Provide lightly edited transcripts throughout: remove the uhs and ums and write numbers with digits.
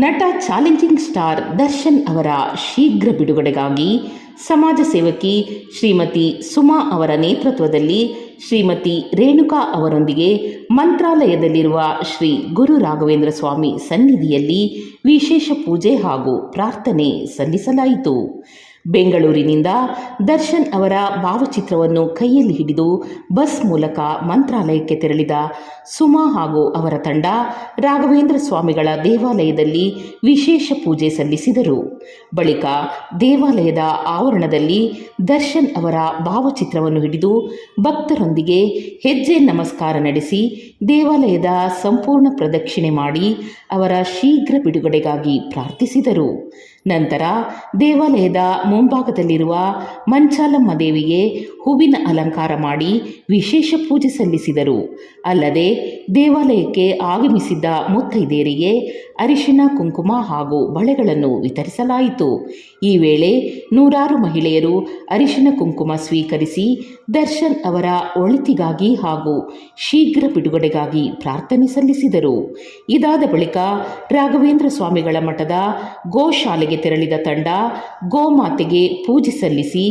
ನಟ challenging star Darshan ಅವರ ಶೀಘ್ರ ಬಿಡುಗಡೆಗಾಗಿ ಸಮಾಜ ಸೇವಕಿ ಶ್ರೀಮತಿ ಸುಮಾ ಅವರ ನೇತೃತ್ವದಲ್ಲಿ ಶ್ರೀಮತಿ ರೇಣುಕಾ ಅವರೊಂದಿಗೆ ಮಂತ್ರಾಲಯದಲ್ಲಿರುವ ಶ್ರೀ ಗುರು ರಾಘವೇಂದ್ರ ಸ್ವಾಮಿ ಸನ್ನಿಧಿಯಲ್ಲಿ ವಿಶೇಷ ಪೂಜೆ ಹಾಗೂ ಪ್ರಾರ್ಥನೆ ಸಲ್ಲಿಸಲಾಯಿತು. ಬೆಂಗಳೂರಿನಿಂದ ದರ್ಶನ್ ಅವರ ಭಾವಚಿತ್ರವನ್ನು ಕೈಯಲ್ಲಿ ಹಿಡಿದು ಬಸ್ ಮೂಲಕ ಮಂತ್ರಾಲಯಕ್ಕೆ ತೆರಳಿದ ಸುಮಾ ಹಾಗೂ ಅವರ ತಂಡ ರಾಘವೇಂದ್ರ ಸ್ವಾಮಿಗಳ ದೇವಾಲಯದಲ್ಲಿ ವಿಶೇಷ ಪೂಜೆ ಸಲ್ಲಿಸಿದರು. ಬಳಿಕ ದೇವಾಲಯದ ಆವರಣದಲ್ಲಿ ದರ್ಶನ್ ಅವರ ಭಾವಚಿತ್ರವನ್ನು ಹಿಡಿದು ಭಕ್ತರೊಂದಿಗೆ ಹೆಜ್ಜೆ ನಮಸ್ಕಾರ ನಡೆಸಿ ದೇವಾಲಯದ ಸಂಪೂರ್ಣ ಪ್ರದಕ್ಷಿಣೆ ಮಾಡಿ ಅವರ ಶೀಘ್ರ ಬಿಡುಗಡೆಗಾಗಿ ಪ್ರಾರ್ಥಿಸಿದರು. ನಂತರ ದೇವಾಲಯದ ಮುಂಭಾಗದಲ್ಲಿರುವ ಮಂಚಾಲಮ್ಮ ದೇವಿಗೆ ಹೂವಿನ ಅಲಂಕಾರ ಮಾಡಿ ವಿಶೇಷ ಪೂಜೆ ಸಲ್ಲಿಸಿದರು. ಅಲ್ಲದೆ ದೇವಾಲಯಕ್ಕೆ ಆಗಮಿಸಿದ್ದ ಮುತ್ತೈದೆಯರಿಗೆ ಅರಿಶಿನ ಕುಂಕುಮ ಹಾಗೂ ಬಳೆಗಳನ್ನು ವಿತರಿಸಲಾಯಿತು. ಈ ವೇಳೆ ನೂರಾರು ಮಹಿಳೆಯರು ಅರಿಶಿನ ಕುಂಕುಮ ಸ್ವೀಕರಿಸಿ ದರ್ಶನ್ ಅವರ ಒಳಿತಿಗಾಗಿ ಹಾಗೂ ಶೀಘ್ರ ಬಿಡುಗಡೆಗಾಗಿ ಪ್ರಾರ್ಥನೆ ಸಲ್ಲಿಸಿದರು. ಇದಾದ ಬಳಿಕ ರಾಘವೇಂದ್ರ ಸ್ವಾಮಿಗಳ ಮಠದ ಗೋಶಾಲೆಗೆ ತೆರಳಿದ ತಂಡ ಗೋಮಾತೆಗೆ ಪೂಜೆ ಸಲ್ಲಿಸಿ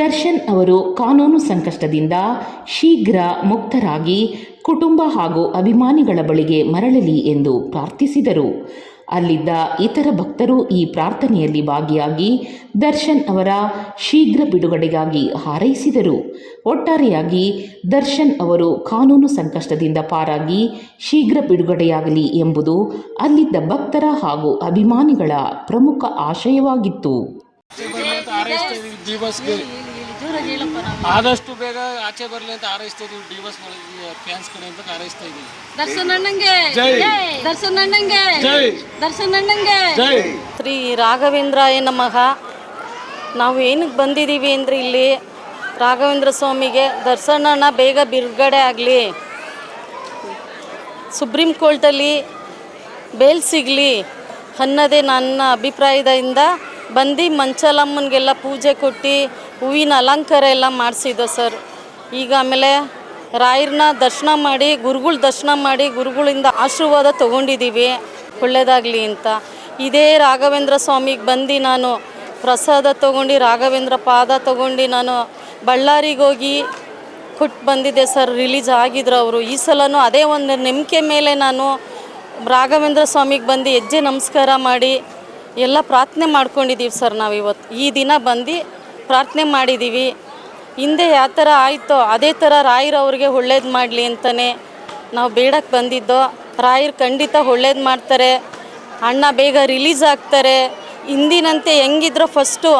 ದರ್ಶನ್ ಅವರು ಕಾನೂನು ಸಂಕಷ್ಟದಿಂದ ಶೀಘ್ರ ಮುಕ್ತರಾಗಿ ಕುಟುಂಬ ಹಾಗೂ ಅಭಿಮಾನಿಗಳ ಬಳಿಗೆ ಮರಳಲಿ ಎಂದು ಪ್ರಾರ್ಥಿಸಿದರು. ಅಲ್ಲಿದ್ದ ಇತರ ಭಕ್ತರು ಈ ಪ್ರಾರ್ಥನೆಯಲ್ಲಿ ಭಾಗಿಯಾಗಿ ದರ್ಶನ್ ಅವರ ಶೀಘ್ರ ಬಿಡುಗಡೆಗಾಗಿ ಹಾರೈಸಿದರು. ಒಟ್ಟಾರೆಯಾಗಿ ದರ್ಶನ್ ಅವರು ಕಾನೂನು ಸಂಕಷ್ಟದಿಂದ ಪಾರಾಗಿ ಶೀಘ್ರ ಬಿಡುಗಡೆಯಾಗಲಿ ಎಂಬುದು ಅಲ್ಲಿದ್ದ ಭಕ್ತರ ಹಾಗೂ ಅಭಿಮಾನಿಗಳ ಪ್ರಮುಖ ಆಶಯವಾಗಿತ್ತು. ಆದಷ್ಟು ಬೇಗ ಆಚೆ ಬರಲಿ ಅಂತ ಹಾರೈಸ್ತಾ ಇದೀವಿ. ಡಿವೋರ್ಸ್ ಫ್ಯಾನ್ಸ್ ಕಡೆಯಿಂದ ಹಾರೈಸ್ತಾ ಇದೀವಿ. ದರ್ಶನ್ ಅಣ್ಣಂಗೆ ದರ್ಶನ್ ಅಣ್ಣಂಗೆ ದರ್ಶನ್ ಅಣ್ಣಂಗೆ ಶ್ರೀ ರಾಘವೇಂದ್ರಾಯ ನಮಃ. ನಾವು ಏನಕ್ಕೆ ಬಂದಿದ್ದೀವಿ ಅಂದರೆ ಇಲ್ಲಿ ರಾಘವೇಂದ್ರ ಸ್ವಾಮಿಗೆ ದರ್ಶನ್ ಅಣ್ಣ ಬೇಗ ಬಿಡುಗಡೆ ಆಗಲಿ, ಸುಪ್ರೀಂ ಕೋರ್ಟಲ್ಲಿ ಬೇಲ್ ಸಿಗಲಿ ಅನ್ನೋದೇ ನನ್ನ ಅಭಿಪ್ರಾಯದಿಂದ ಬಂದು ಮಂಚಾಲಮ್ಮನಿಗೆಲ್ಲ ಪೂಜೆ ಕೊಟ್ಟು ಹೂವಿನ ಅಲಂಕಾರ ಎಲ್ಲ ಮಾಡಿಸಿದ್ದು ಸರ್. ಈಗ ಆಮೇಲೆ ರಾಯರನ್ನ ದರ್ಶನ ಮಾಡಿ ಗುರುಗಳ ದರ್ಶನ ಮಾಡಿ ಗುರುಗಳಿಂದ ಆಶೀರ್ವಾದ ತೊಗೊಂಡಿದ್ದೀವಿ ಒಳ್ಳೆಯದಾಗಲಿ ಅಂತ. ಇದೇ ರಾಘವೇಂದ್ರ ಸ್ವಾಮಿಗೆ ಬಂದು ನಾನು ಪ್ರಸಾದ ತೊಗೊಂಡು ರಾಘವೇಂದ್ರ ಪಾದ ತೊಗೊಂಡು ನಾನು ಬಳ್ಳಾರಿಗೆ ಹೋಗಿ ಕೊಟ್ಟು ಬಂದಿದ್ದೆ ಸರ್. ರಿಲೀಸ್ ಆಗಿದ್ರು ಅವರು. ಈ ಸಲನೂ ಅದೇ ಒಂದು ನಂಬಿಕೆ ಮೇಲೆ ನಾನು ರಾಘವೇಂದ್ರ ಸ್ವಾಮಿಗೆ ಬಂದು ಹೆಜ್ಜೆ ನಮಸ್ಕಾರ ಮಾಡಿ ಎಲ್ಲ ಪ್ರಾರ್ಥನೆ ಮಾಡ್ಕೊಂಡಿದ್ದೀವಿ ಸರ್. ನಾವು ಇವತ್ತು ಈ ದಿನ ಬಂದು ಪ್ರಾರ್ಥನೆ ಮಾಡಿದ್ದೀವಿ. ಹಿಂದೆ ಯಾವ ಥರ ಆಯಿತೋ ಅದೇ ಥರ ರಾಯರು ಅವ್ರಿಗೆ ಒಳ್ಳೇದು ಮಾಡಲಿ ಅಂತಲೇ ನಾವು ಬೇಡಕ್ಕೆ ಬಂದಿದ್ದೋ. ರಾಯರು ಖಂಡಿತ ಒಳ್ಳೇದು ಮಾಡ್ತಾರೆ. ಅಣ್ಣ ಬೇಗ ರಿಲೀಸ್ ಆಗ್ತಾರೆ. ಹಿಂದಿನಂತೆ ಹೆಂಗಿದ್ರೋ ಫಸ್ಟು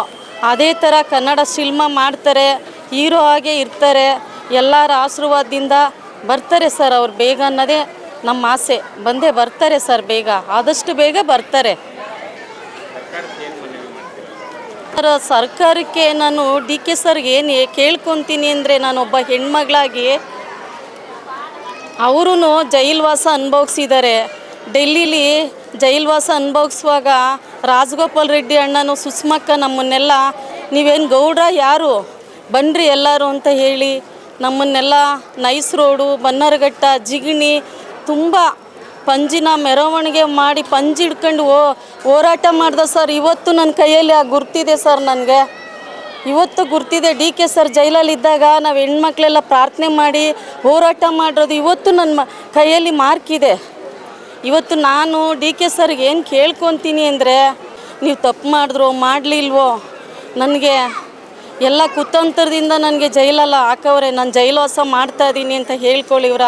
ಅದೇ ಥರ ಕನ್ನಡ ಸಿನಿಮಾ ಮಾಡ್ತಾರೆ, ಹೀರೋ ಆಗೇ ಇರ್ತಾರೆ. ಎಲ್ಲರ ಆಶೀರ್ವಾದದಿಂದ ಬರ್ತಾರೆ ಸರ್ ಅವ್ರು ಬೇಗ ಅನ್ನೋದೇ ನಮ್ಮ ಆಸೆ. ಬಂದೇ ಬರ್ತಾರೆ ಸರ್, ಬೇಗ ಆದಷ್ಟು ಬೇಗ ಬರ್ತಾರೆ. ಸರ್ಕಾರಕ್ಕೆ ನಾನು ಡಿ ಕೆ ಸರ್ಗೆ ಏನು ಕೇಳ್ಕೊತೀನಿ ಅಂದರೆ, ನಾನೊಬ್ಬ ಹೆಣ್ಮಗಳಾಗಿ ಅವರೂ ಜೈಲ್ವಾಸ ಅನುಭವಿಸಿದ್ದಾರೆ. ಡೆಲ್ಲಿಲಿ ಜೈಲ್ವಾಸ ಅನುಭವಿಸುವಾಗ ರಾಜಗೋಪಾಲ್ ರೆಡ್ಡಿ ಅಣ್ಣನು ಸುಷ್ಮಕ್ಕ ನಮ್ಮನ್ನೆಲ್ಲ ನೀವೇನು ಗೌಡ ಯಾರು ಬನ್ನಿರಿ ಎಲ್ಲರೂ ಅಂತ ಹೇಳಿ ನಮ್ಮನ್ನೆಲ್ಲ ನೈಸ್ ರೋಡು, ಬನ್ನರಘಟ್ಟ, ಜಿಗಣಿ ತುಂಬ ಪಂಜಿನ ಮೆರವಣಿಗೆ ಮಾಡಿ ಪಂಜಿ ಹಿಡ್ಕೊಂಡು ಹೋರಾಟ ಮಾಡ್ದೆ ಸರ್. ಇವತ್ತು ನನ್ನ ಕೈಯಲ್ಲಿ ಆ ಗುರ್ತಿದೆ ಸರ್. ನನಗೆ ಇವತ್ತು ಗುರ್ತಿದೆ. ಡಿ ಕೆ ಸರ್ ಜೈಲಲ್ಲಿದ್ದಾಗ ನಾವು ಹೆಣ್ಮಕ್ಳೆಲ್ಲ ಪ್ರಾರ್ಥನೆ ಮಾಡಿ ಹೋರಾಟ ಮಾಡಿರೋದು ಇವತ್ತು ನನ್ನ ಕೈಯಲ್ಲಿ ಮಾರ್ಕಿದೆ. ಇವತ್ತು ನಾನು ಡಿ ಕೆ ಸರ್ಗೆ ಏನು ಕೇಳ್ಕೊತೀನಿ ಅಂದರೆ, ನೀವು ತಪ್ಪು ಮಾಡಿದ್ರೋ ಮಾಡಲಿಲ್ವೋ, ನನಗೆ ಎಲ್ಲ ಕುತಂತ್ರದಿಂದ ನನಗೆ ಜೈಲೆಲ್ಲ ಹಾಕವ್ರೆ, ನಾನು ಜೈಲವಾಸ ಮಾಡ್ತಾಯಿದ್ದೀನಿ ಅಂತ ಹೇಳ್ಕೊಳ್ಳಿವ್ರ.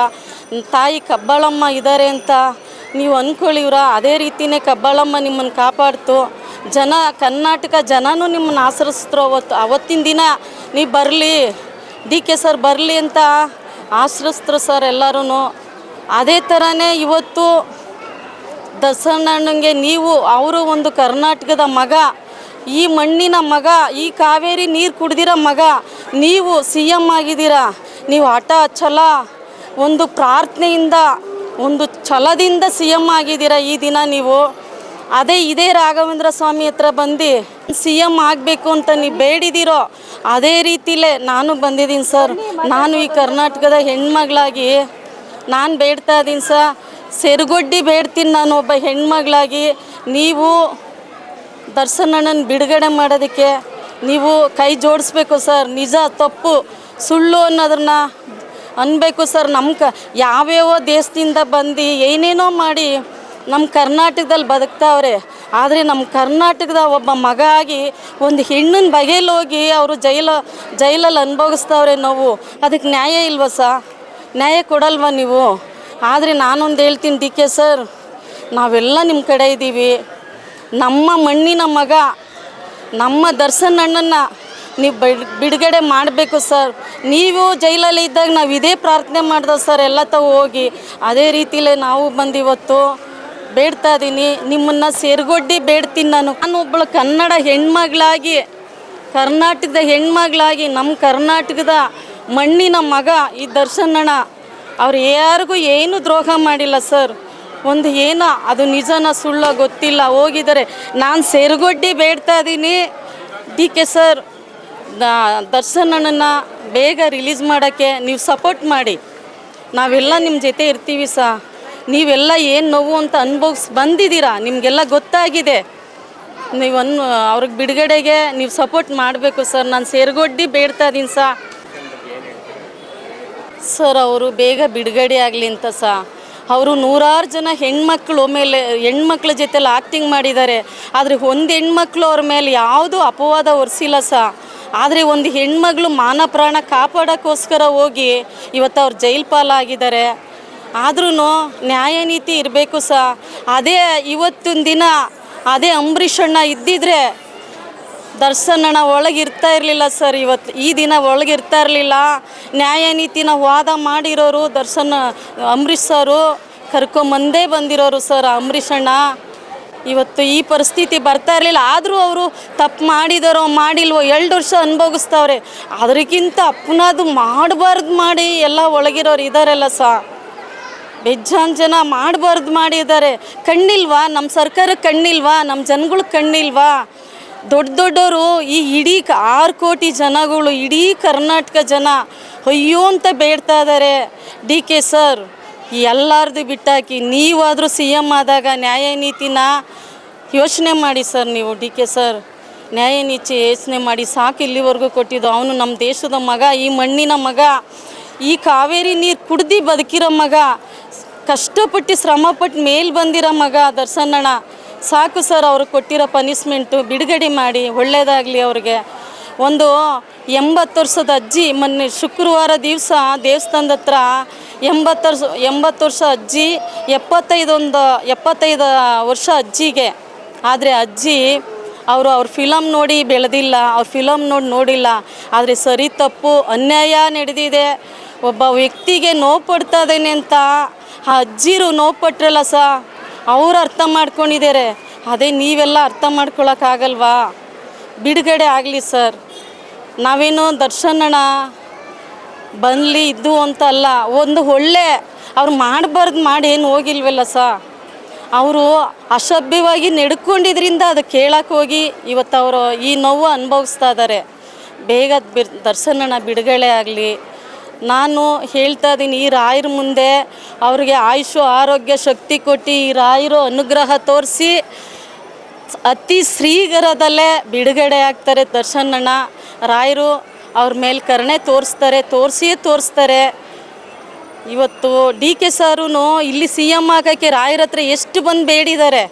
ತಾಯಿ ಕಬ್ಬಾಳಮ್ಮ ಇದ್ದಾರೆ ಅಂತ ನೀವು ಅಂದ್ಕೊಳ್ಳಿವ್ರ. ಅದೇ ರೀತಿಯೇ ಕಬ್ಬಾಳಮ್ಮ ನಿಮ್ಮನ್ನು ಕಾಪಾಡ್ತು. ಜನ ಕರ್ನಾಟಕ ಜನನೂ ನಿಮ್ಮನ್ನು ಆಶ್ರಯಿಸಿದ್ರು. ಅವತ್ತಿನ ದಿನ ನೀವು ಬರಲಿ, ಡಿ ಕೆ ಸರ್ ಬರಲಿ ಅಂತ ಆಶ್ರಯಿಸಿದ್ರು ಸರ್ ಎಲ್ಲರೂ. ಅದೇ ಥರನೇ ಇವತ್ತು ದರ್ಶನ್ ಅಣ್ಣಂಗೆ ನೀವು ಅವರು ಒಂದು ಕರ್ನಾಟಕದ ಮಗ, ಈ ಮಣ್ಣಿನ ಮಗ, ಈ ಕಾವೇರಿ ನೀರು ಕುಡ್ದಿರೋ ಮಗ, ನೀವು ಸಿ ಎಮ್ ಆಗಿದ್ದೀರಾ. ನೀವು ಹಠ ಛಲ ಒಂದು ಪ್ರಾರ್ಥನೆಯಿಂದ ಒಂದು ಛಲದಿಂದ ಸಿ ಎಮ್ ಆಗಿದ್ದೀರಾ ಈ ದಿನ ನೀವು. ಇದೇ ರಾಘವೇಂದ್ರ ಸ್ವಾಮಿ ಹತ್ರ ಬಂದು ಸಿ ಎಮ್ ಆಗಬೇಕು ಅಂತ ನೀವು ಬೇಡಿದಿರೋ ಅದೇ ರೀತಿಲೇ ನಾನು ಬಂದಿದ್ದೀನಿ ಸರ್. ನಾನು ಈ ಕರ್ನಾಟಕದ ಹೆಣ್ಮಗಳಾಗಿ ನಾನು ಬೇಡ್ತಾ ಇದ್ದೀನಿ ಸರ್. ಸೆರಗೊಡ್ಡಿ ಬೇಡ್ತೀನಿ ನಾನು ಒಬ್ಬ ಹೆಣ್ಮಗಳಾಗಿ. ನೀವು ದರ್ಶನ್ ಅಣ್ಣನ ಬಿಡುಗಡೆ ಮಾಡೋದಕ್ಕೆ ನೀವು ಕೈ ಜೋಡಿಸ್ಬೇಕು ಸರ್. ನಿಜ ತಪ್ಪು ಸುಳ್ಳು ಅನ್ನೋದನ್ನ ಅನ್ಬೇಕು ಸರ್. ಯಾವ್ಯಾವ ದೇಶದಿಂದ ಬಂದು ಏನೇನೋ ಮಾಡಿ ನಮ್ಮ ಕರ್ನಾಟಕದಲ್ಲಿ ಬದುಕ್ತಾವ್ರೆ. ಆದರೆ ನಮ್ಮ ಕರ್ನಾಟಕದ ಒಬ್ಬ ಮಗ ಆಗಿ ಒಂದು ಹೆಣ್ಣಿನ ಬಗೆಯಲ್ಲಿ ಹೋಗಿ ಅವರು ಜೈಲಲ್ಲಿ ಅನುಭವಿಸ್ತಾವ್ರೆ ನೋವು. ಅದಕ್ಕೆ ನ್ಯಾಯ ಇಲ್ವಾ ನ್ಯಾಯ ಕೊಡಲ್ವಾ ನೀವು? ಆದರೆ ನಾನೊಂದು ಹೇಳ್ತೀನಿ ಡಿ ಕೆ ಸರ್, ನಾವೆಲ್ಲ ನಿಮ್ಮ ಕಡೆ ಇದ್ದೀವಿ. ನಮ್ಮ ಮಣ್ಣಿನ ಮಗ ನಮ್ಮ ದರ್ಶನ್ ಅಣ್ಣನ ನೀವು ಬಿಡುಗಡೆ ಮಾಡಬೇಕು ಸರ್. ನೀವು ಜೈಲಲ್ಲಿ ಇದ್ದಾಗ ನಾವು ಇದೇ ಪ್ರಾರ್ಥನೆ ಮಾಡ್ದೆ ಸರ್, ಎಲ್ಲ ತಾವು ಹೋಗಿ. ಅದೇ ರೀತಿಲೇ ನಾವು ಬಂದಿವತ್ತು ಬೇಡ್ತಾ ಇದ್ದೀನಿ, ನಿಮ್ಮನ್ನು ಸೆರಗೊಡ್ಡಿ ಬೇಡ್ತೀನಿ. ನಾನು ಒಬ್ಬಳು ಕನ್ನಡ ಹೆಣ್ಮಗಳಾಗಿ, ಕರ್ನಾಟಕದ ಹೆಣ್ಮಗಳಾಗಿ, ನಮ್ಮ ಕರ್ನಾಟಕದ ಮಣ್ಣಿನ ಮಗ ಈ ದರ್ಶನ್ ಅಣ್ಣ ಅವ್ರು ಯಾರಿಗೂ ಏನೂ ದ್ರೋಹ ಮಾಡಿಲ್ಲ ಸರ್. ಒಂದು ಏನೋ ಅದು ನಿಜನ ಸುಳ್ಳು ಗೊತ್ತಿಲ್ಲ, ಹೋಗಿದ್ದಾರೆ. ನಾನು ಸೆರಗೊಡ್ಡಿ ಬೇಡ್ತಾ ಇದ್ದೀನಿ ಡಿ ಕೆ ಸರ್, ದರ್ಶನ್ ಅಣ್ಣನ ಬೇಗ ರಿಲೀಸ್ ಮಾಡೋಕ್ಕೆ ನೀವು ಸಪೋರ್ಟ್ ಮಾಡಿ. ನಾವೆಲ್ಲ ನಿಮ್ಮ ಜೊತೆ ಇರ್ತೀವಿ ನೀವೆಲ್ಲ ಏನು ನೋವು ಅಂತ ಬಂದಿದ್ದೀರಾ, ನಿಮಗೆಲ್ಲ ಗೊತ್ತಾಗಿದೆ. ನೀವು ಅವ್ರಿಗೆ ಬಿಡುಗಡೆಗೆ ನೀವು ಸಪೋರ್ಟ್ ಮಾಡಬೇಕು ಸರ್. ನಾನು ಸೆರಗೊಡ್ಡಿ ಬೇಡ್ತಾ ಇದ್ದೀನಿ ಸರ್, ಅವರು ಬೇಗ ಬಿಡುಗಡೆ ಆಗಲಿ ಅಂತ ಅವರು ನೂರಾರು ಜನ ಹೆಣ್ಮಕ್ಳ ಜೊತೆಲಿ ಆ್ಯಕ್ಟಿಂಗ್ ಮಾಡಿದ್ದಾರೆ. ಆದರೆ ಒಂದು ಹೆಣ್ಮಕ್ಳು ಅವ್ರ ಮೇಲೆ ಯಾವುದೂ ಅಪವಾದ ಹೊರಿಸಿಲ್ಲ ಆದರೆ ಒಂದು ಹೆಣ್ಮಗಳು ಮಾನ ಪ್ರಾಣ ಕಾಪಾಡೋಕ್ಕೋಸ್ಕರ ಹೋಗಿ ಇವತ್ತು ಅವ್ರು ಜೈಲು ಪಾಲಾಗಿದ್ದಾರೆ. ಆದ್ರೂ ನ್ಯಾಯ ನೀತಿ ಇರಬೇಕು ಅದೇ ಇವತ್ತಿನ ದಿನ ಅದೇ ಅಂಬರೀಷ್ ಅಣ್ಣ ಇದ್ದಿದ್ರೆ ದರ್ಶನ್ ಅಣ್ಣ ಒಳಗಿರ್ತಾ ಇರಲಿಲ್ಲ ಸರ್. ಈ ದಿನ ಒಳಗಿರ್ತಾ ಇರಲಿಲ್ಲ. ನ್ಯಾಯ ನೀತಿನ ವಾದ ಮಾಡಿರೋರು ಅಂಬರೀಷ್ ಸರು ಕರ್ಕೊಂಬಂದೇ ಬಂದಿರೋರು ಸರ್. ಅಂಬರೀಷ್ ಅಣ್ಣ ಇವತ್ತು ಈ ಪರಿಸ್ಥಿತಿ ಬರ್ತಾ ಇರಲಿಲ್ಲ. ಆದರೂ ಅವರು ತಪ್ಪು ಮಾಡಿದಾರೋ ಮಾಡಿಲ್ವೋ 2 ವರ್ಷ ಅನುಭವಿಸ್ತಾವ್ರೆ. ಅದಕ್ಕಿಂತ ಅಪ್ಪನದು ಮಾಡಬಾರ್ದು ಮಾಡಿ ಎಲ್ಲ ಒಳಗಿರೋರು ಇದ್ದಾರಲ್ಲ ಬೆಜ್ಜಾನ್ ಜನ ಮಾಡಬಾರ್ದು ಮಾಡಿದ್ದಾರೆ. ಕಣ್ಣಿಲ್ವಾ ನಮ್ಮ ಸರ್ಕಾರಕ್ಕೆ? ಕಣ್ಣಿಲ್ವಾ ನಮ್ಮ ಜನಗಳಿಗೆ? ಕಣ್ಣಿಲ್ವಾ? ದೊಡ್ಡವರು ಈ ಇಡೀ 6 ಕೋಟಿ ಜನಗಳು, ಇಡೀ ಕರ್ನಾಟಕ ಜನ ಅಯ್ಯೋ ಅಂತ ಬೇಡ್ತಾ ಇದ್ದಾರೆ. ಡಿ ಕೆ ಸರ್, ಎಲ್ಲರದು ಬಿಟ್ಟಾಕಿ ನೀವಾದರೂ CM ಆದಾಗ ನ್ಯಾಯ ನೀತಿನ ಯೋಚನೆ ಮಾಡಿ ಸರ್. ನೀವು ಡಿ ಕೆ ಸರ್ ನ್ಯಾಯ ನೀತಿ ಯೋಚನೆ ಮಾಡಿ. ಸಾಕು ಇಲ್ಲಿವರೆಗೂ ಕೊಟ್ಟಿದ್ದು. ಅವನು ನಮ್ಮ ದೇಶದ ಮಗ, ಈ ಮಣ್ಣಿನ ಮಗ, ಈ ಕಾವೇರಿ ನೀರು ಕುಡ್ದು ಬದುಕಿರೋ ಮಗ, ಕಷ್ಟಪಟ್ಟು ಶ್ರಮಪಟ್ಟು ಮೇಲೆ ಬಂದಿರೋ ಮಗ ದರ್ಶನ್ ಅಣ್ಣ. ಸಾಕು ಸರ್, ಅವ್ರಿಗೆ ಕೊಟ್ಟಿರೋ ಪನಿಷ್ಮೆಂಟು ಬಿಡುಗಡೆ ಮಾಡಿ, ಒಳ್ಳೆಯದಾಗಲಿ ಅವ್ರಿಗೆ. ಒಂದು 80 ವರ್ಷದ ಅಜ್ಜಿ ಮೊನ್ನೆ ಶುಕ್ರವಾರ ದಿವಸ ದೇವಸ್ಥಾನದ ಹತ್ರ 80 ವರ್ಷ ಅಜ್ಜಿ, 75 ವರ್ಷ ಅಜ್ಜಿಗೆ. ಆದರೆ ಅಜ್ಜಿ ಅವ್ರ ಫಿಲಮ್ ನೋಡಿ ಬೆಳೆದಿಲ್ಲ, ಅವ್ರ ಫಿಲಮ್ ನೋಡಿಲ್ಲ. ಆದರೆ ಸರಿ ತಪ್ಪು ಅನ್ಯಾಯ ನಡೆದಿದೆ. ಒಬ್ಬ ವ್ಯಕ್ತಿಗೆ ನೋವು ಪಡ್ತಾ ಇದ್ದೇನೆ ಅಂತ ಆ ಅಜ್ಜಿರು ನೋವು ಪಟ್ರಲ್ಲ ಅವ್ರು ಅರ್ಥ ಮಾಡ್ಕೊಂಡಿದ್ದಾರೆ. ಅದೇ ನೀವೆಲ್ಲ ಅರ್ಥ ಮಾಡ್ಕೊಳಕ್ಕಾಗಲ್ವಾ? ಬಿಡುಗಡೆ ಆಗಲಿ ಸರ್. ನಾವೇನು ದರ್ಶನ್ ಅಣ್ಣ ಬನ್ನಲಿ ಇದ್ದು ಅಂತಲ್ಲ, ಒಂದು ಒಳ್ಳೆ ಅವ್ರು ಮಾಡಬಾರ್ದು ಮಾಡಿ ಏನು ಹೋಗಿಲ್ವಲ್ಲ ಅವರು ಅಸಭ್ಯವಾಗಿ ನಡ್ಕೊಂಡಿದ್ರಿಂದ ಅದು ಕೇಳಕ್ಕೆ ಹೋಗಿ ಇವತ್ತು ಅವರು ಈ ನೋವು ಅನುಭವಿಸ್ತಾ ಇದ್ದಾರೆ. ಬೇಗ ದರ್ಶನ್ ಅಣ್ಣ ಬಿಡುಗಡೆ ಆಗಲಿ. ನಾನು ಹೇಳ್ತಾ ಇದ್ದೀನಿ, ಈ ರಾಯರ ಮುಂದೆ ಅವ್ರಿಗೆ ಆಯುಷು ಆರೋಗ್ಯ ಶಕ್ತಿ ಕೊಟ್ಟು ಈ ರಾಯರು ಅನುಗ್ರಹ ತೋರಿಸಿ ಅತಿ ಶೀಘ್ರದಲ್ಲೇ ಬಿಡುಗಡೆ ಆಗ್ತಾರೆ ದರ್ಶನ್ ಅಣ್ಣ. ರಾಯರು ಅವ್ರ ಮೇಲೆ ಕರುಣೆ ತೋರಿಸ್ತಾರೆ. ಇವತ್ತು ಡಿ ಕೆ ಸಾರೂ ಇಲ್ಲಿ CM ಆಗೋಕ್ಕೆ ರಾಯರ ಹತ್ರ ಎಷ್ಟು ಬಂದು ಬೇಡಿದ್ದಾರೆ.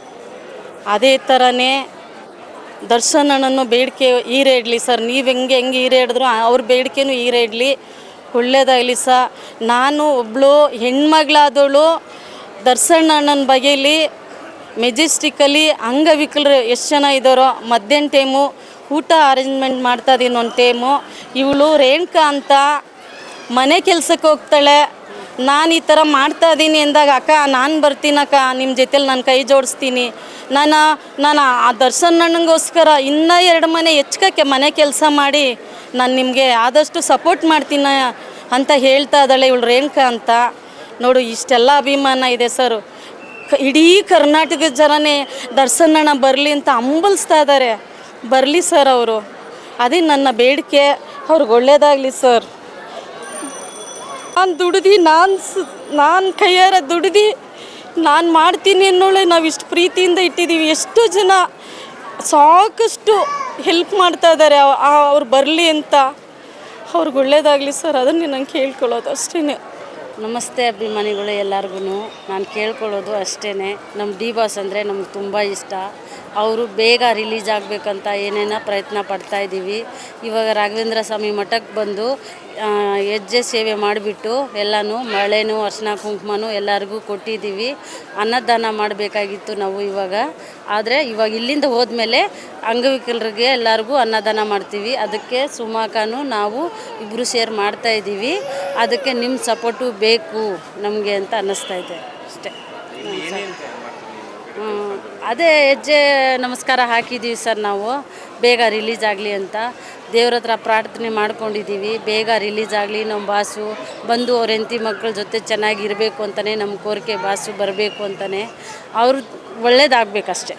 ಅದೇ ಥರನೇ ದರ್ಶನ್ ಅಣ್ಣನೂ ಬೇಡಿಕೆ ಈಡೇರಲಿ ಸರ್. ನೀವು ಹೆಂಗೆ ಈಡೇರಿದ್ರು ಅವ್ರ ಬೇಡಿಕೆನೂ ಈಡೇರಲಿ, ಒಳ್ಳೆಯದಾಗಲಿ ನಾನು ಒಬ್ಬಳು ಹೆಣ್ಮಗಳಾದವಳು ದರ್ಶನ್ ಅಣ್ಣನ ಬಗೆಯಲ್ಲಿ ಮೆಜೆಸ್ಟಿಕಲ್ಲಿ ಅಂಗವಿಕಲರು ಎಷ್ಟು ಜನ ಇದ್ದಾರೋ ಮಧ್ಯಾಹ್ನ ಟೈಮು ಊಟ ಅರೇಂಜ್ಮೆಂಟ್ ಮಾಡ್ತಾಯಿದ್ದೀನಿ. ಒಂದು ಟೈಮು ಇವಳು ರೇಣುಕಾ ಅಂತ ಮನೆ ಕೆಲಸಕ್ಕೆ ಹೋಗ್ತಾಳೆ. ನಾನು ಈ ಥರ ಮಾಡ್ತಾಯಿದ್ದೀನಿ ಅಂದಾಗ, ಅಕ್ಕ ನಾನು ಬರ್ತೀನಕ್ಕ ನಿಮ್ಮ ಜೊತೆಲಿ ನಾನು ಕೈ ಜೋಡಿಸ್ತೀನಿ, ನಾನು ಆ ದರ್ಶನ್ ಅಣ್ಣಂಗೋಸ್ಕರ ಇನ್ನೂ 2 ಮನೆ ಹೆಚ್ಚಕ್ಕೆ ಮನೆ ಕೆಲಸ ಮಾಡಿ ನಾನು ನಿಮಗೆ ಆದಷ್ಟು ಸಪೋರ್ಟ್ ಮಾಡ್ತೀನಿ ಅಂತ ಹೇಳ್ತಾ ಇದ್ದಾಳೆ ಇವಳು ರೇಣುಕಾ ಅಂತ. ನೋಡು, ಇಷ್ಟೆಲ್ಲ ಅಭಿಮಾನ ಇದೆ ಸರ್. ಇಡೀ ಕರ್ನಾಟಕದ ಜನನೇ ದರ್ಶನ್ ಅಣ್ಣ ಬರಲಿ ಅಂತ ಹಂಬಲಿಸ್ತಾ ಇದ್ದಾರೆ. ಬರಲಿ ಸರ್ ಅವರು. ಅದೇ ನನ್ನ ಬೇಡಿಕೆ. ಅವ್ರಿಗೆ ಒಳ್ಳೆಯದಾಗಲಿ ಸರ್. ನಾನು ದುಡ್ದು ನಾನು ಕೈಯಾರ ದುಡ್ದು ನಾನು ಮಾಡ್ತೀನಿ ಅನ್ನೋಳೆ ನಾವು ಇಷ್ಟು ಪ್ರೀತಿಯಿಂದ ಇಟ್ಟಿದ್ದೀವಿ. ಎಷ್ಟೋ ಜನ ಸಾಕಷ್ಟು ಹೆಲ್ಪ್ ಮಾಡ್ತಾ ಇದ್ದಾರೆ ಅವ್ರು ಬರಲಿ ಅಂತ. ಅವ್ರಿಗೆ ಒಳ್ಳೇದಾಗಲಿ ಸರ್, ಅದನ್ನೇ ನಾನು ಕೇಳ್ಕೊಳ್ಳೋದು ಅಷ್ಟೇ. ನಮಸ್ತೆ ಅಭಿಮಾನಿಗಳು ಎಲ್ಲರಿಗೂ ನಾನು ಕೇಳ್ಕೊಳ್ಳೋದು ಅಷ್ಟೇ. ನಮ್ಮ ಡಿ ಬಾಸ್ ಅಂದರೆ ನಮ್ಗೆ ತುಂಬ ಇಷ್ಟ. ಅವರು ಬೇಗ ರಿಲೀಸ್ ಆಗಬೇಕಂತ ಏನೇನೋ ಪ್ರಯತ್ನ ಪಡ್ತಾಯಿದ್ದೀವಿ. ಇವಾಗ ರಾಘವೇಂದ್ರ ಸ್ವಾಮಿ ಮಠಕ್ಕೆ ಬಂದು ಹೆಜ್ಜೆ ಸೇವೆ ಮಾಡಿಬಿಟ್ಟು ಎಲ್ಲನೂ ಮಳೆನೂ ಅರ್ಶಿನ ಕುಂಕುಮನೂ ಎಲ್ಲರಿಗೂ ಕೊಟ್ಟಿದ್ದೀವಿ. ಅನ್ನದಾನ ಮಾಡಬೇಕಾಗಿತ್ತು ನಾವು ಇವಾಗ. ಆದರೆ ಇವಾಗ ಇಲ್ಲಿಂದ ಹೋದ್ಮೇಲೆ ಅಂಗವಿಕಲರಿಗೆ ಎಲ್ಲರಿಗೂ ಅನ್ನದಾನ ಮಾಡ್ತೀವಿ. ಅದಕ್ಕೆ ಸುಮಾಕನು ನಾವು ಇಬ್ಬರು ಸೇರಿ ಮಾಡ್ತಾಯಿದ್ದೀವಿ. ಅದಕ್ಕೆ ನಿಮ್ಮ ಸಪೋರ್ಟು ಬೇಕು ನಮಗೆ ಅಂತ ಅನ್ನಿಸ್ತೈತೆ ಅಷ್ಟೇ. ಅದೇ ಹೆಜ್ಜೆ ನಮಸ್ಕಾರ ಹಾಕಿದ್ದೀವಿ ಸರ್. ನಾವು ಬೇಗ ರಿಲೀಸ್ ಆಗಲಿ ಅಂತ ದೇವ್ರ ಹತ್ರ ಪ್ರಾರ್ಥನೆ ಮಾಡ್ಕೊಂಡಿದ್ದೀವಿ. ಬೇಗ ರಿಲೀಸ್ ಆಗಲಿ, ನಮ್ಮ ಬಾಸು ಬಂದು ಅವ್ರ ಹೆಂಡತಿ ಮಕ್ಕಳ ಜೊತೆ ಚೆನ್ನಾಗಿರಬೇಕು ಅಂತಲೇ ನಮ್ಮ ಕೋರಿಕೆ. ಬಾಸು ಬರಬೇಕು ಅಂತಲೇ, ಅವರು ಒಳ್ಳೇದಾಗಬೇಕಷ್ಟೆ.